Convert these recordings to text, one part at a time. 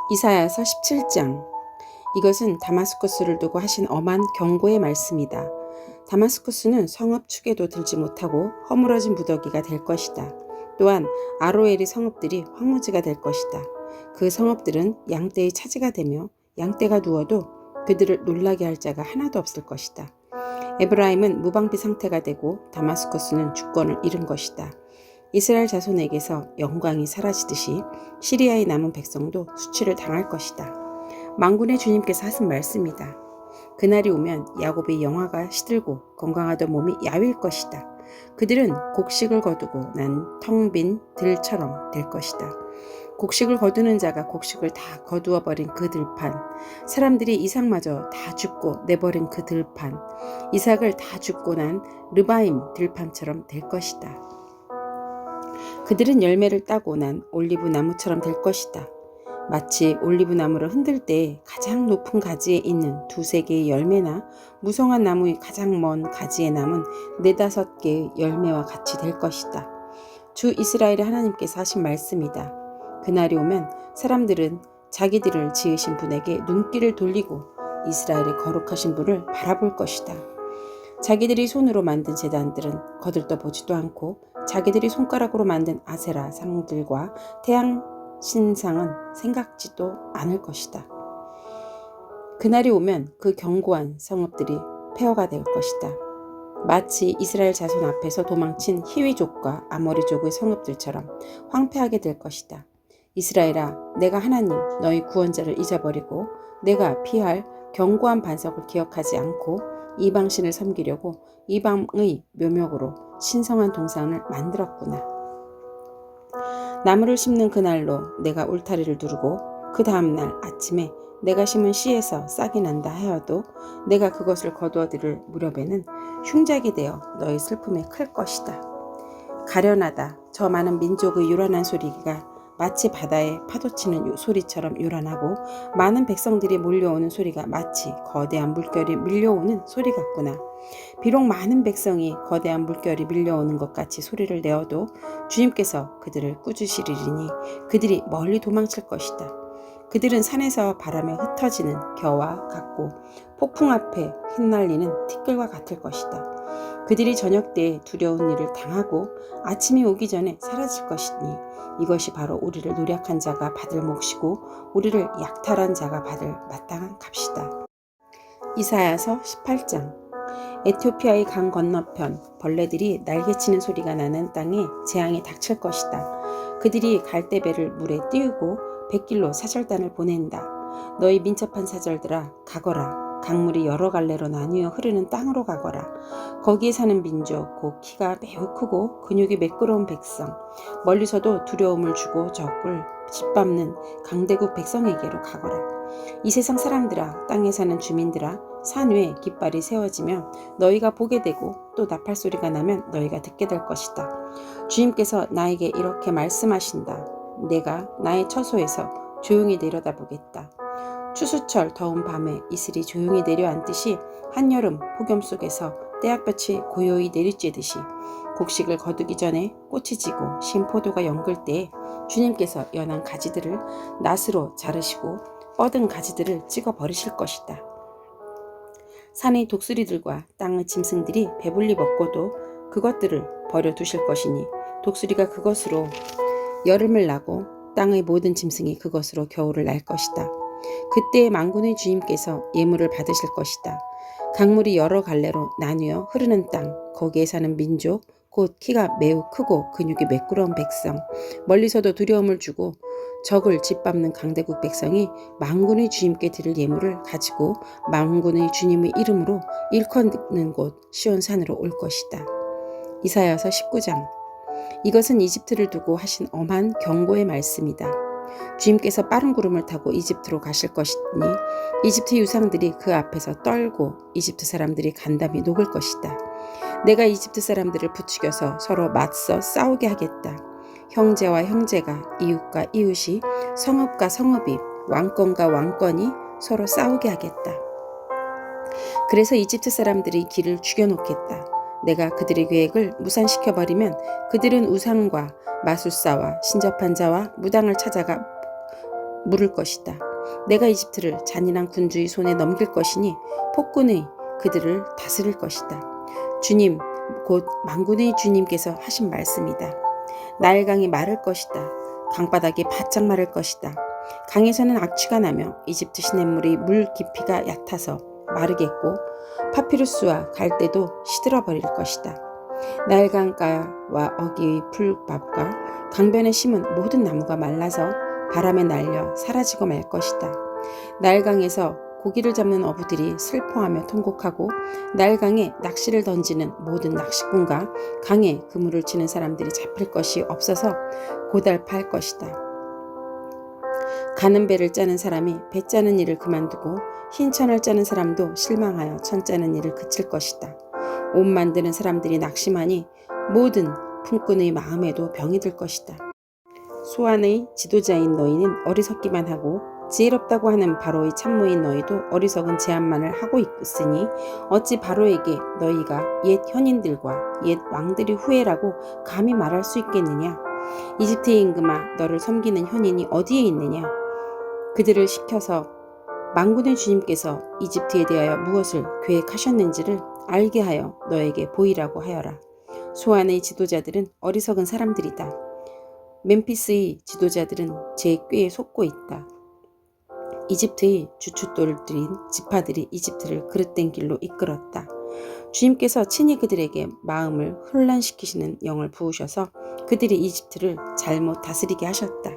이사야서 17장. 이것은 다마스쿠스를 두고 하신 엄한 경고의 말씀이다. 다마스쿠스는 성읍 축에도 들지 못하고 허물어진 무더기가 될 것이다. 또한 아로엘의 성읍들이 황무지가 될 것이다. 그 성읍들은 양떼의 차지가 되며 양떼가 누워도 그들을 놀라게 할 자가 하나도 없을 것이다. 에브라임은 무방비 상태가 되고 다마스쿠스는 주권을 잃은 것이다. 이스라엘 자손에게서 영광이 사라지듯이 시리아의 남은 백성도 수치를 당할 것이다. 만군의 주님께서 하신 말씀이다. 그날이 오면 야곱의 영화가 시들고 건강하던 몸이 야위일 것이다. 그들은 곡식을 거두고 난 텅 빈 들처럼 될 것이다. 곡식을 거두는 자가 곡식을 다 거두어 버린 그 들판, 사람들이 이삭마저 다 줍고 내버린 그 들판, 이삭을 다 줍고 난 르바임 들판처럼 될 것이다. 그들은 열매를 따고 난 올리브 나무처럼 될 것이다. 마치 올리브 나무를 흔들 때 가장 높은 가지에 있는 두세 개의 열매나 무성한 나무의 가장 먼 가지에 남은 네다섯 개의 열매와 같이 될 것이다. 주 이스라엘의 하나님께서 하신 말씀이다. 그날이 오면 사람들은 자기들을 지으신 분에게 눈길을 돌리고 이스라엘의 거룩하신 분을 바라볼 것이다. 자기들이 손으로 만든 제단들은 거들떠보지도 않고 자기들이 손가락으로 만든 아세라 상들과 태양 신상은 생각지도 않을 것이다. 그날이 오면 그 견고한 성읍들이 폐허가 될 것이다. 마치 이스라엘 자손 앞에서 도망친 히위족과 아모리족의 성읍들처럼 황폐하게 될 것이다. 이스라엘아, 내가 하나님 너희 구원자를 잊어버리고 내가 피할 견고한 반석을 기억하지 않고 이방신을 섬기려고 이방의 묘목으로 신성한 동상을 만들었구나. 나무를 심는 그날로 내가 울타리를 두르고 그 다음날 아침에 내가 심은 씨에서 싹이 난다 하여도 내가 그것을 거두어들을 무렵에는 흉작이 되어 너희 슬픔에 클 것이다. 가련하다. 저 많은 민족의 요란한 소리가 마치 바다에 파도치는 소리처럼 요란하고 많은 백성들이 몰려오는 소리가 마치 거대한 물결이 밀려오는 소리 같구나. 비록 많은 백성이 거대한 물결이 밀려오는 것 같이 소리를 내어도 주님께서 그들을 꾸짖으시리니 그들이 멀리 도망칠 것이다. 그들은 산에서 바람에 흩어지는 겨와 같고 폭풍 앞에 흩날리는 티끌과 같을 것이다. 그들이 저녁 때에 두려운 일을 당하고 아침이 오기 전에 사라질 것이니 이것이 바로 우리를 노력한 자가 받을 몫이고 우리를 약탈한 자가 받을 마땅한 값이다. 이사야서 18장. 에티오피아의 강 건너편 벌레들이 날개치는 소리가 나는 땅에 재앙이 닥칠 것이다. 그들이 갈대배를 물에 띄우고 백길로 사절단을 보낸다. 너희 민첩한 사절들아 가거라. 강물이 여러 갈래로 나뉘어 흐르는 땅으로 가거라. 거기에 사는 민족 곧 키가 매우 크고 근육이 매끄러운 백성, 멀리서도 두려움을 주고 적을 짓밟는 강대국 백성에게로 가거라. 이 세상 사람들아, 땅에 사는 주민들아, 산 위에 깃발이 세워지면 너희가 보게 되고 또 나팔 소리가 나면 너희가 듣게 될 것이다. 주님께서 나에게 이렇게 말씀하신다. 내가 나의 처소에서 조용히 내려다보겠다. 추수철 더운 밤에 이슬이 조용히 내려앉듯이 한여름 폭염 속에서 떼약볕이 고요히 내리쬐듯이 곡식을 거두기 전에 꽃이 지고 신 포도가 연글 때에 주님께서 연한 가지들을 낫으로 자르시고 뻗은 가지들을 찍어 버리실 것이다. 산의 독수리들과 땅의 짐승들이 배불리 먹고도 그것들을 버려두실 것이니 독수리가 그것으로 여름을 나고 땅의 모든 짐승이 그것으로 겨울을 날 것이다. 그때 만군의 주님께서 예물을 받으실 것이다. 강물이 여러 갈래로 나뉘어 흐르는 땅, 거기에 사는 민족, 곧 키가 매우 크고 근육이 매끄러운 백성, 멀리서도 두려움을 주고 적을 짓밟는 강대국 백성이 만군의 주님께 드릴 예물을 가지고 만군의 주님의 이름으로 일컫는 곳 시온산으로 올 것이다. 이사야서 19장. 이것은 이집트를 두고 하신 엄한 경고의 말씀이다. 주님께서 빠른 구름을 타고 이집트로 가실 것이니 이집트 유상들이 그 앞에서 떨고 이집트 사람들이 간담이 녹을 것이다. 내가 이집트 사람들을 부추겨서 서로 맞서 싸우게 하겠다. 형제와 형제가, 이웃과 이웃이, 성읍과 성읍이, 왕권과 왕권이 서로 싸우게 하겠다. 그래서 이집트 사람들이 길을 죽여놓겠다. 내가 그들의 계획을 무산시켜버리면 그들은 우상과 마술사와 신접한 자와 무당을 찾아가 물을 것이다. 내가 이집트를 잔인한 군주의 손에 넘길 것이니 폭군의 그들을 다스릴 것이다. 주님, 곧 만군의 주님께서 하신 말씀이다. 나일강이 마를 것이다. 강바닥이 바짝 마를 것이다. 강에서는 악취가 나며 이집트 시냇물이 물 깊이가 얕아서 마르겠고 파피루스와 갈대도 시들어버릴 것이다. 나일강가와 어기의 풀밥과 강변에 심은 모든 나무가 말라서 바람에 날려 사라지고 말 것이다. 나일강에서 고기를 잡는 어부들이 슬퍼하며 통곡하고 나일강에 낚시를 던지는 모든 낚시꾼과 강에 그물을 치는 사람들이 잡힐 것이 없어서 고달파할 것이다. 가는 배를 짜는 사람이 배 짜는 일을 그만두고 흰 천을 짜는 사람도 실망하여 천 짜는 일을 그칠 것이다. 옷 만드는 사람들이 낙심하니 모든 품꾼의 마음에도 병이 들 것이다. 소안의 지도자인 너희는 어리석기만 하고 지혜롭다고 하는 바로의 참모인 너희도 어리석은 제안만을 하고 있으니 어찌 바로에게 너희가 옛 현인들과 옛 왕들의 후예라고 감히 말할 수 있겠느냐? 이집트의 임금아, 너를 섬기는 현인이 어디에 있느냐? 그들을 시켜서 만군의 주님께서 이집트에 대하여 무엇을 계획하셨는지를 알게 하여 너에게 보이라고 하여라. 소안의 지도자들은 어리석은 사람들이다. 멤피스의 지도자들은 제 꾀에 속고 있다. 이집트의 주춧돌들인 지파들이 이집트를 그릇된 길로 이끌었다. 주님께서 친히 그들에게 마음을 혼란시키시는 영을 부으셔서 그들이 이집트를 잘못 다스리게 하셨다.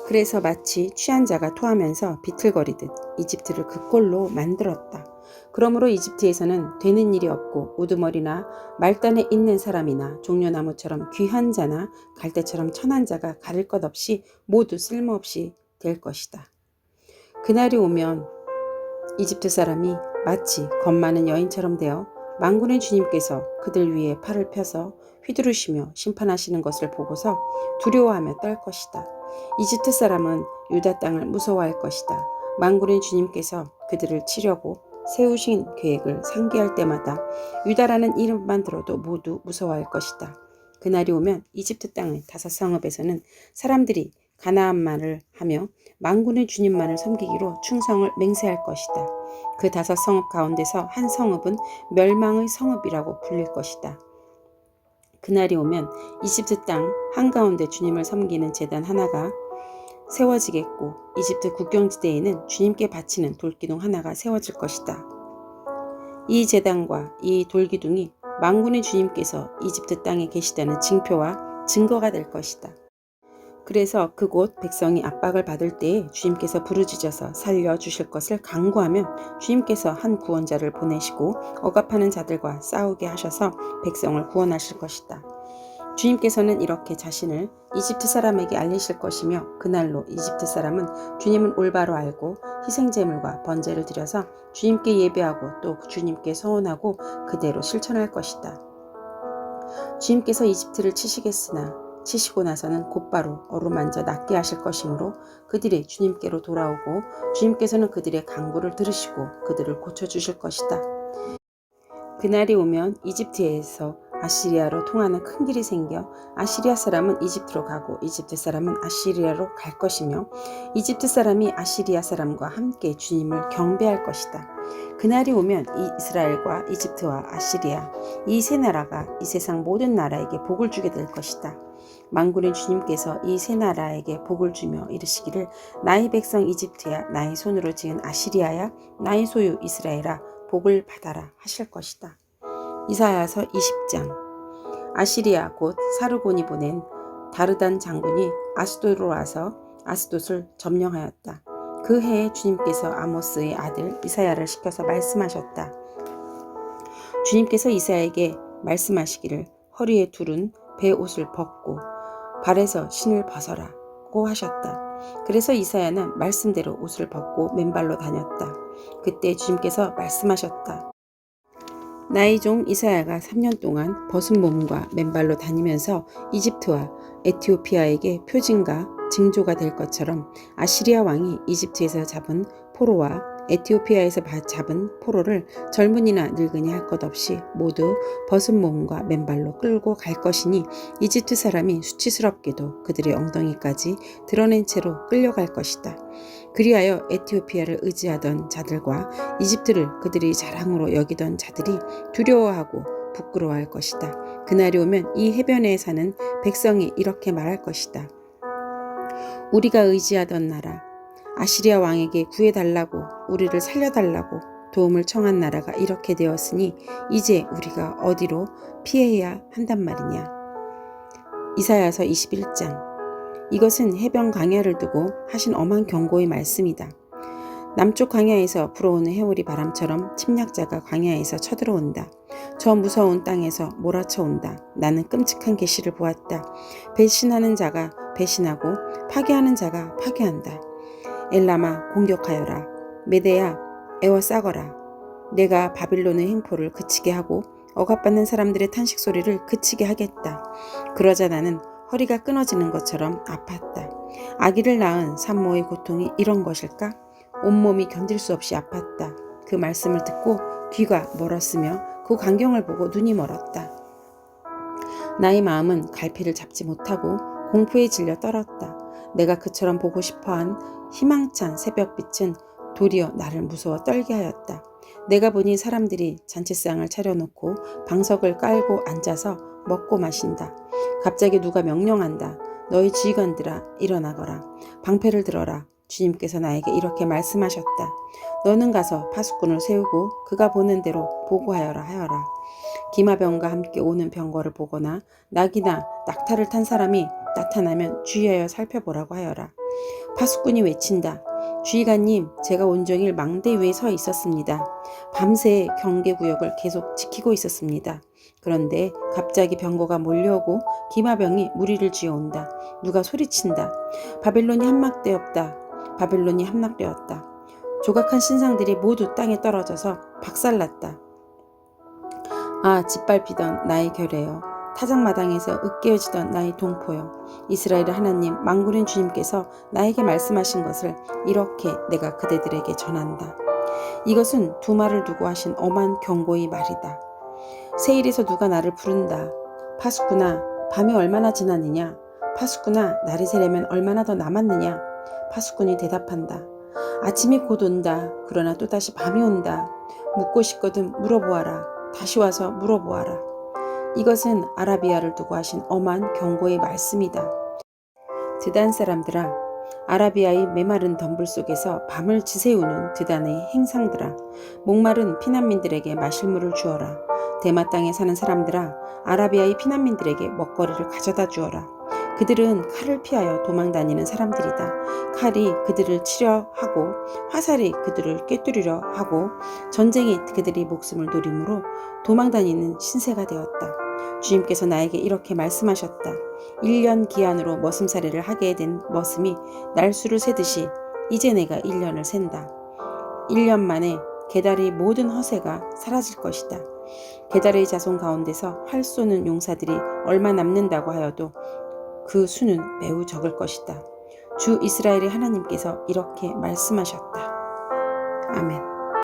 그래서 마치 취한 자가 토하면서 비틀거리듯 이집트를 그 꼴로 만들었다. 그러므로 이집트에서는 되는 일이 없고 우두머리나 말단에 있는 사람이나 종려나무처럼 귀한 자나 갈대처럼 천한 자가 가릴 것 없이 모두 쓸모없이 될 것이다. 그날이 오면 이집트 사람이 마치 겁 많은 여인처럼 되어 만군의 주님께서 그들 위에 팔을 펴서 휘두르시며 심판하시는 것을 보고서 두려워하며 떨 것이다. 이집트 사람은 유다 땅을 무서워할 것이다. 만군의 주님께서 그들을 치려고 세우신 계획을 상기할 때마다 유다라는 이름만 들어도 모두 무서워할 것이다. 그날이 오면 이집트 땅의 5성읍에서는 사람들이 가나안말을 하며 만군의 주님만을 섬기기로 충성을 맹세할 것이다. 그 5성읍 가운데서 한 성읍은 멸망의 성읍이라고 불릴 것이다. 그날이 오면 이집트 땅 한가운데 주님을 섬기는 제단 하나가 세워지겠고 이집트 국경지대에는 주님께 바치는 돌기둥 하나가 세워질 것이다. 이 제단과 이 돌기둥이 만군의 주님께서 이집트 땅에 계시다는 징표와 증거가 될 것이다. 그래서 그곳 백성이 압박을 받을 때에 주님께서 부르짖어서 살려주실 것을 간구하면 주님께서 한 구원자를 보내시고 억압하는 자들과 싸우게 하셔서 백성을 구원하실 것이다. 주님께서는 이렇게 자신을 이집트 사람에게 알리실 것이며 그날로 이집트 사람은 주님을 올바로 알고 희생제물과 번제를 드려서 주님께 예배하고 또 주님께 서원하고 그대로 실천할 것이다. 주님께서 이집트를 치시고 나서는 곧바로 어루만져 낫게 하실 것이므로 그들이 주님께로 돌아오고 주님께서는 그들의 간구를 들으시고 그들을 고쳐주실 것이다. 그날이 오면 이집트에서 아시리아로 통하는 큰 길이 생겨 아시리아 사람은 이집트로 가고 이집트 사람은 아시리아로 갈 것이며 이집트 사람이 아시리아 사람과 함께 주님을 경배할 것이다. 그날이 오면 이스라엘과 이집트와 아시리아 이 세 나라가 이 세상 모든 나라에게 복을 주게 될 것이다. 만군의 주님께서 이 세 나라에게 복을 주며 이르시기를 나의 백성 이집트야 나의 손으로 지은 아시리아야 나의 소유 이스라엘아 복을 받아라 하실 것이다. 이사야서 20장. 아시리아 곧 사르곤이 보낸 다르단 장군이 아스돗으로 와서 아스돗을 점령하였다. 그 해에 주님께서 아모스의 아들 이사야를 시켜서 말씀하셨다. 주님께서 이사야에게 말씀하시기를 허리에 두른 배 옷을 벗고 발에서 신을 벗어라고 하셨다. 그래서 이사야는 말씀대로 옷을 벗고 맨발로 다녔다. 그때 주님께서 말씀하셨다. 나의 종 이사야가 3년 동안 벗은 몸과 맨발로 다니면서 이집트와 에티오피아에게 표징과 징조가 될 것처럼 아시리아 왕이 이집트에서 잡은 포로와 에티오피아에서 잡은 포로를 젊은이나 늙은이 할 것 없이 모두 벗은 몸과 맨발로 끌고 갈 것이니 이집트 사람이 수치스럽게도 그들의 엉덩이까지 드러낸 채로 끌려갈 것이다. 그리하여 에티오피아를 의지하던 자들과 이집트를 그들이 자랑으로 여기던 자들이 두려워하고 부끄러워할 것이다. 그날이 오면 이 해변에 사는 백성이 이렇게 말할 것이다. 우리가 의지하던 나라, 아시리아 왕에게 구해달라고, 우리를 살려달라고 도움을 청한 나라가 이렇게 되었으니 이제 우리가 어디로 피해야 한단 말이냐. 이사야서 21장. 이것은 해변 광야를 두고 하신 엄한 경고의 말씀이다. 남쪽 광야에서 불어오는 해오리 바람처럼 침략자가 광야에서 쳐들어온다. 저 무서운 땅에서 몰아쳐온다. 나는 끔찍한 계시를 보았다. 배신하는 자가 배신하고 파괴하는 자가 파괴한다. 엘람아 공격하여라. 메대야 에워싸거라. 내가 바빌론의 행포를 그치게 하고 억압받는 사람들의 탄식 소리를 그치게 하겠다. 그러자 나는 허리가 끊어지는 것처럼 아팠다. 아기를 낳은 산모의 고통이 이런 것일까? 온몸이 견딜 수 없이 아팠다. 그 말씀을 듣고 귀가 멀었으며 그 광경을 보고 눈이 멀었다. 나의 마음은 갈피를 잡지 못하고 공포에 질려 떨었다. 내가 그처럼 보고 싶어한 희망찬 새벽빛은 도리어 나를 무서워 떨게 하였다. 내가 보니 사람들이 잔치상을 차려놓고 방석을 깔고 앉아서 먹고 마신다. 갑자기 누가 명령한다. 너희 지휘관들아 일어나거라. 방패를 들어라. 주님께서 나에게 이렇게 말씀하셨다. 너는 가서 파수꾼을 세우고 그가 보는 대로 보고하여라 하여라. 기마병과 함께 오는 병거를 보거나 낙이나 낙타를 탄 사람이 나타나면 주의하여 살펴보라고 하여라. 파수꾼이 외친다. 주의관님, 제가 온종일 망대 위에 서 있었습니다. 밤새 경계구역을 계속 지키고 있었습니다. 그런데 갑자기 병거가 몰려오고 기마병이 무리를 쥐어온다. 누가 소리친다. 바벨론이 함락되었다. 바벨론이 함락되었다. 조각한 신상들이 모두 땅에 떨어져서 박살났다. 아, 짓밟히던 나의 결례여. 타작마당에서 으깨어지던 나의 동포여. 이스라엘의 하나님 만군의 주님께서 나에게 말씀하신 것을 이렇게 내가 그대들에게 전한다. 이것은 두 말을 두고 하신 엄한 경고의 말이다. 세일에서 누가 나를 부른다. 파수꾼아, 밤이 얼마나 지났느냐? 파수꾼아, 날이 새려면 얼마나 더 남았느냐? 파수꾼이 대답한다. 아침이 곧 온다. 그러나 또다시 밤이 온다. 묻고 싶거든 물어보아라. 다시 와서 물어보아라. 이것은 아라비아를 두고 하신 엄한 경고의 말씀이다. 드단 사람들아, 아라비아의 메마른 덤불 속에서 밤을 지새우는 드단의 행상들아, 목마른 피난민들에게 마실 물을 주어라. 대마 땅에 사는 사람들아, 아라비아의 피난민들에게 먹거리를 가져다 주어라. 그들은 칼을 피하여 도망다니는 사람들이다. 칼이 그들을 치려 하고 화살이 그들을 꿰뚫으려 하고 전쟁이 그들의 목숨을 노림으로 도망다니는 신세가 되었다. 주님께서 나에게 이렇게 말씀하셨다. 1년 기한으로 머슴살이를 하게 된 머슴이 날수를 세듯이 이제 내가 1년을 센다. 1년 만에 게달의 모든 허세가 사라질 것이다. 게달의 자손 가운데서 활 쏘는 용사들이 얼마 남는다고 하여도 그 수는 매우 적을 것이다. 주 이스라엘의 하나님께서 이렇게 말씀하셨다. 아멘.